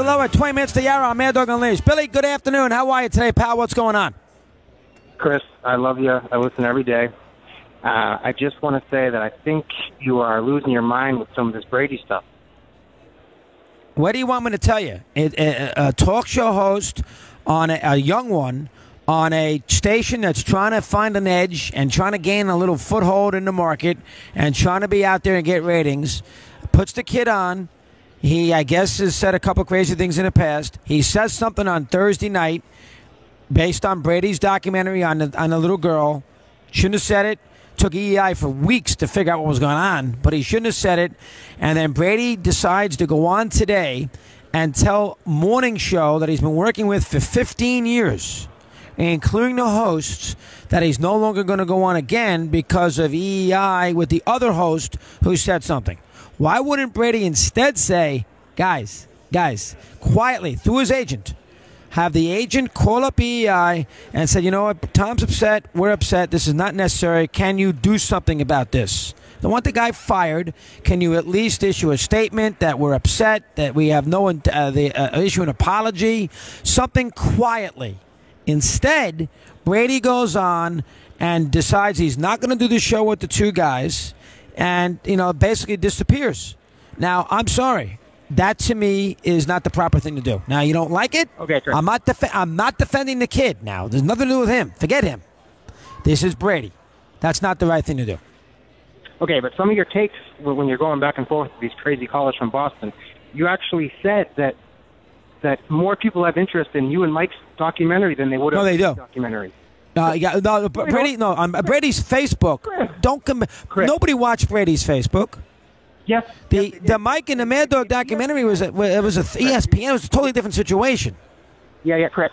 Hello at 20 minutes to the hour on Mad Dog Unleashed. Billy, good afternoon. How are you today, pal? What's going on? Chris, I love you. I listen every day. I just want to say that I think you are losing your mind with some of this Brady stuff. What do you want me to tell you? A talk show host on a young one on a station that's trying to find an edge and trying to gain a little foothold in the market and trying to be out there and get ratings, puts the kid on. He, I guess, has said a couple crazy things in the past. He says something on Thursday night based on Brady's documentary on the little girl. Shouldn't have said it. Took EEI for weeks to figure out what was going on, but he shouldn't have said it. And then Brady decides to go on today and tell Morning Show that he's been working with for 15 years, including the hosts, that he's no longer going to go on again because of EEI with the other host who said something. Why wouldn't Brady instead say, guys, quietly, through his agent, have the agent call up EEI and say, you know what, Tom's upset, we're upset, this is not necessary, can you do something about this? Don't want the guy fired. Can you at least issue a statement that we're upset, that we have issue an apology, something quietly. Instead, Brady goes on and decides he's not going to do the show with the two guys and, basically disappears. Now, I'm sorry. That, to me, is not the proper thing to do. Now, you don't like it? Okay, Chris. I'm not defending the kid now. There's nothing to do with him. Forget him. This is Brady. That's not the right thing to do. Okay, but some of your takes, when you're going back and forth with these crazy callers from Boston, you actually said that more people have interest in you and Mike's documentary than they would have in the documentary. Brady's Facebook. Chris. Nobody watched Brady's Facebook. Yes. The Mike and the Mad Dog documentary was ESPN. It was a totally different situation. Yeah, Chris,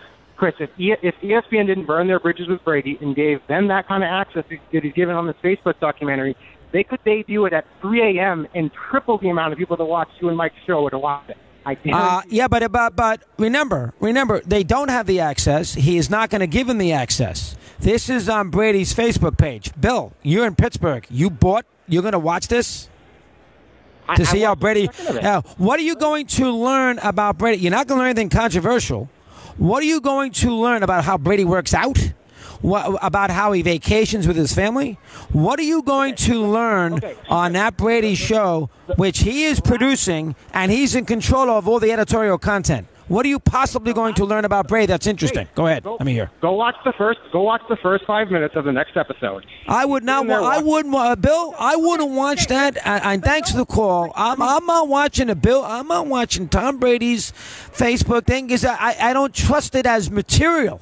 if ESPN didn't burn their bridges with Brady and gave them that kind of access that he's given on this Facebook documentary, they could debut it at 3 a.m. and triple the amount of people that watch you and Mike's show to watch it. But remember, they don't have the access. He is not going to give them the access. This is on Brady's Facebook page. Bill, you're in Pittsburgh. You're going to watch this? To see how Brady... what are you going to learn about Brady? You're not going to learn anything controversial. What are you going to learn about how Brady works out? About how he vacations with his family? What are you going to learn on that Brady show, which he is producing, and he's in control of all the editorial content? What are you possibly going to learn about Brady that's interesting? Go ahead. Let me hear. Go watch the first 5 minutes of the next episode. I would not. I wouldn't. Bill, I wouldn't watch that. And thanks for the call. I'm not watching Bill. I'm not watching Tom Brady's Facebook thing because I don't trust it as material.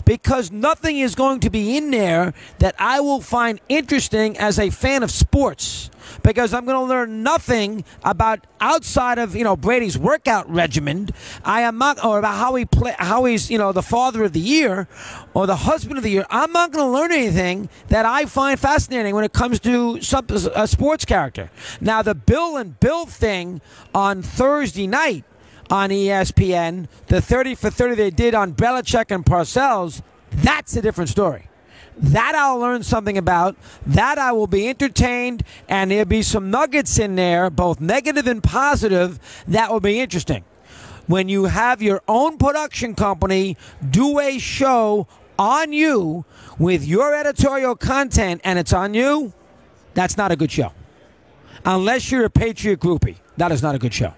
Because nothing is going to be in there that I will find interesting as a fan of sports. Because I'm going to learn nothing about outside of Brady's workout regimen. I am not, or about how he's the father of the year or the husband of the year. I'm not going to learn anything that I find fascinating when it comes to a sports character. Now the Bill and Bill thing on Thursday night on ESPN, the 30 for 30 they did on Belichick and Parcells, that's a different story. That I'll learn something about. That I will be entertained, and there'll be some nuggets in there, both negative and positive, that will be interesting. When you have your own production company do a show on you with your editorial content and it's on you, that's not a good show. Unless you're a Patriot groupie, that is not a good show.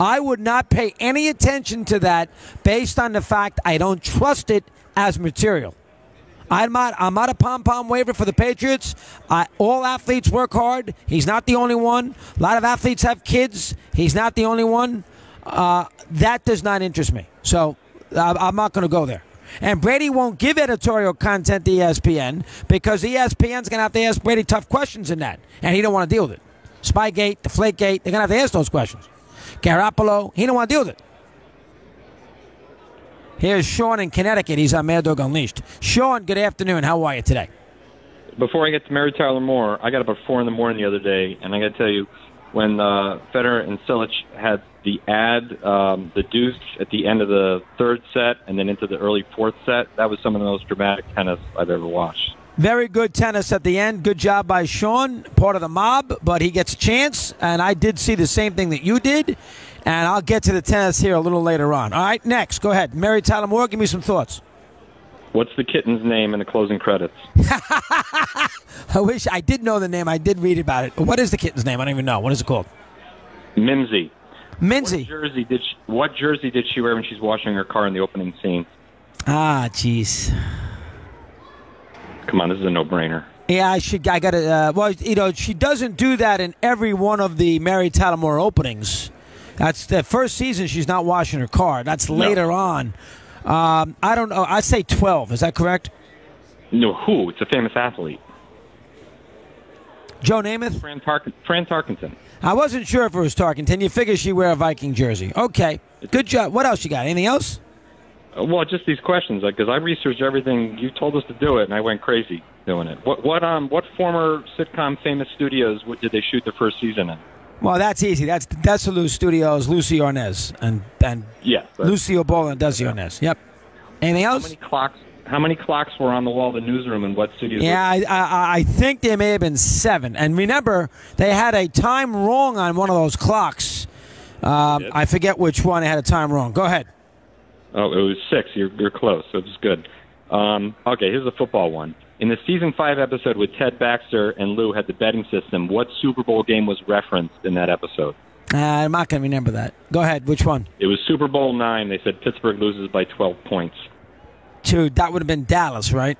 I would not pay any attention to that based on the fact I don't trust it as material. I'm not a pom-pom waver for the Patriots. All athletes work hard. He's not the only one. A lot of athletes have kids. He's not the only one. That does not interest me. So I'm not going to go there. And Brady won't give editorial content to ESPN because ESPN's going to have to ask Brady tough questions in that. And he don't want to deal with it. Spygate, Deflategate, they're going to have to ask those questions. Garoppolo, he don't want to deal with it. Here's Sean in Connecticut. He's on Mad Dog Unleashed. Sean, good afternoon. How are you today? Before I get to Mary Tyler Moore, I got up at 4 in the morning the other day, and I got to tell you, when Federer and Cilic had the the deuce at the end of the third set and then into the early fourth set, that was some of the most dramatic tennis I've ever watched. Very good tennis at the end. Good job by Sean, part of the mob, but he gets a chance, and I did see the same thing that you did. And I'll get to the tennis here a little later on. All right, next. Go ahead. Mary Tyler Moore, give me some thoughts. What's the kitten's name in the closing credits? I wish I did know the name. I did read about it. What is the kitten's name? I don't even know. What is it called? Mimsy. Minzy. What jersey did she wear when she's washing her car in the opening scene? Ah, jeez. Come on, this is a no-brainer. Yeah, I got to. Well, she doesn't do that in every one of the Mary Tyler Moore openings. That's the first season she's not washing her car. That's later on. I don't know. I'd say 12. Is that correct? No, who? It's a famous athlete. Joe Namath? Fran Tarkenton. I wasn't sure if it was Tarkenton. You figure she'd wear a Viking jersey. Okay. Good job. What else you got? Anything else? Well, just these questions, because I researched everything. You told us to do it, and I went crazy doing it. What former sitcom famous studios did they shoot the first season in? Well, that's easy. That's the Desilu Studios, Lucy Arnaz, and yes, Lucio Bola and Desi Arnaz. Yep. Anything else? How many clocks were on the wall of the newsroom, and what studios? Yeah, I think there may have been 7. And remember, they had a time wrong on one of those clocks. I forget which one. They had a time wrong. Go ahead. Oh, it was 6. You're close. So it was good. Okay, here's a football one. In the season 5 episode with Ted Baxter and Lou had the betting system, what Super Bowl game was referenced in that episode? I'm not going to remember that. Go ahead. Which one? It was Super Bowl 9. They said Pittsburgh loses by 12 points. Dude, that would have been Dallas, right?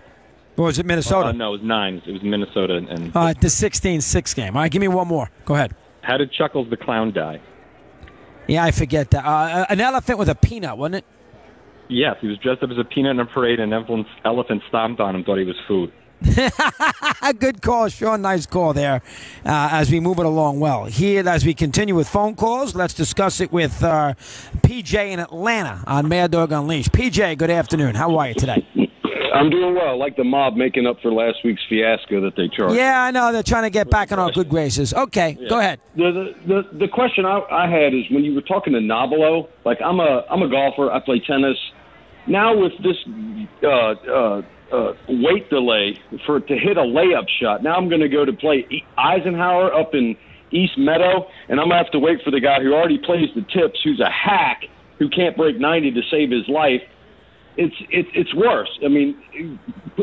Or was it Minnesota? No, it was 9. It was Minnesota. And the 16-6 game. All right, give me one more. Go ahead. How did Chuckles the Clown die? Yeah, I forget that. An elephant with a peanut, wasn't it? Yes, he was dressed up as a peanut in a parade, and an elephant stomped on him, thought he was food. Good call, Sean. Nice call there as we move it along well. Here, as we continue with phone calls, let's discuss it with PJ in Atlanta on Mad Dog Unleashed. PJ, good afternoon. How are you today? I'm doing well. I like the mob making up for last week's fiasco that they charged. Yeah, I know. They're trying to get back on our good graces. Okay, Go ahead. The question I had is when you were talking to Nobilo, like I'm a golfer. I play tennis. Now with this weight delay to hit a layup shot, now I'm going to go to play Eisenhower up in East Meadow, and I'm going to have to wait for the guy who already plays the tips, who's a hack, who can't break 90 to save his life. It's worse. I mean,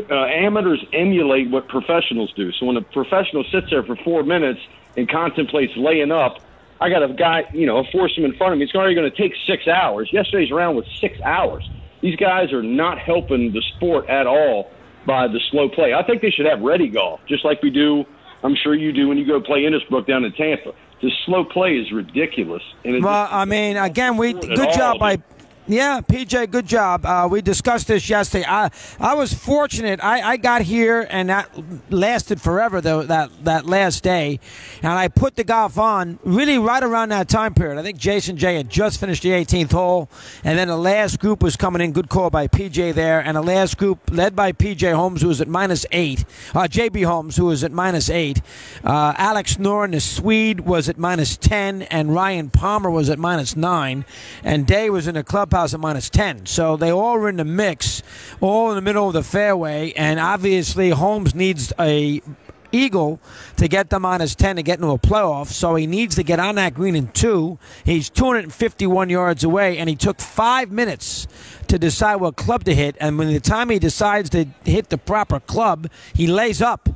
amateurs emulate what professionals do. So when a professional sits there for 4 minutes and contemplates laying up, I got a guy, a foursome in front of me. It's already going to take 6 hours. Yesterday's round was 6 hours. These guys are not helping the sport at all by the slow play. I think they should have ready golf, just like we do, I'm sure you do when you go play Innisbrook down in Tampa. The slow play is ridiculous. And again, good job by Yeah, PJ, good job. We discussed this yesterday. I was fortunate. I got here, and that lasted forever, though, that last day. And I put the golf on really right around that time period. I think Jason J had just finished the 18th hole, and then the last group was coming in. Good call by PJ there. And the last group led by PJ Holmes, who was at -8. JB Holmes, who was at -8. Alex Noren, the Swede, was at -10, and Ryan Palmer was at -9. And Day was in the clubhouse at -10. So they all were in the mix, all in the middle of the fairway. And obviously Holmes needs a eagle to get the -10 to get into a playoff. So he needs to get on that green in 2. He's 251 yards away, and he took 5 minutes to decide what club to hit. And when the time he decides to hit the proper club, he lays up,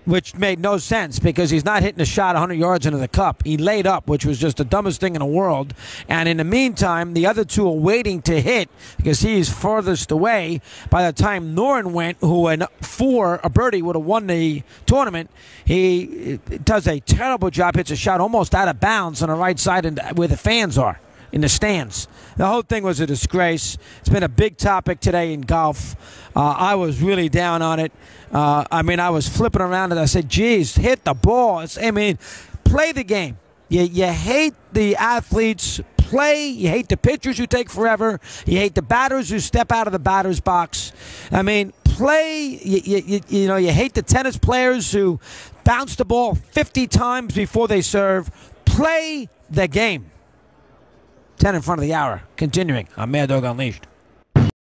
which made no sense because he's not hitting a shot 100 yards into the cup. He laid up, which was just the dumbest thing in the world. And in the meantime, the other two are waiting to hit because he's furthest away. By the time Noren went, who a birdie would have won the tournament, he does a terrible job, hits a shot almost out of bounds on the right side where the fans are, in the stands. The whole thing was a disgrace. It's been a big topic today in golf. I was really down on it. I was flipping around and I said, geez, hit the ball. Play the game. You hate the athletes. Play. You hate the pitchers who take forever. You hate the batters who step out of the batter's box. Play. You hate the tennis players who bounce the ball 50 times before they serve. Play the game. 10 in front of the hour. Continuing on Mad Dog Unleashed.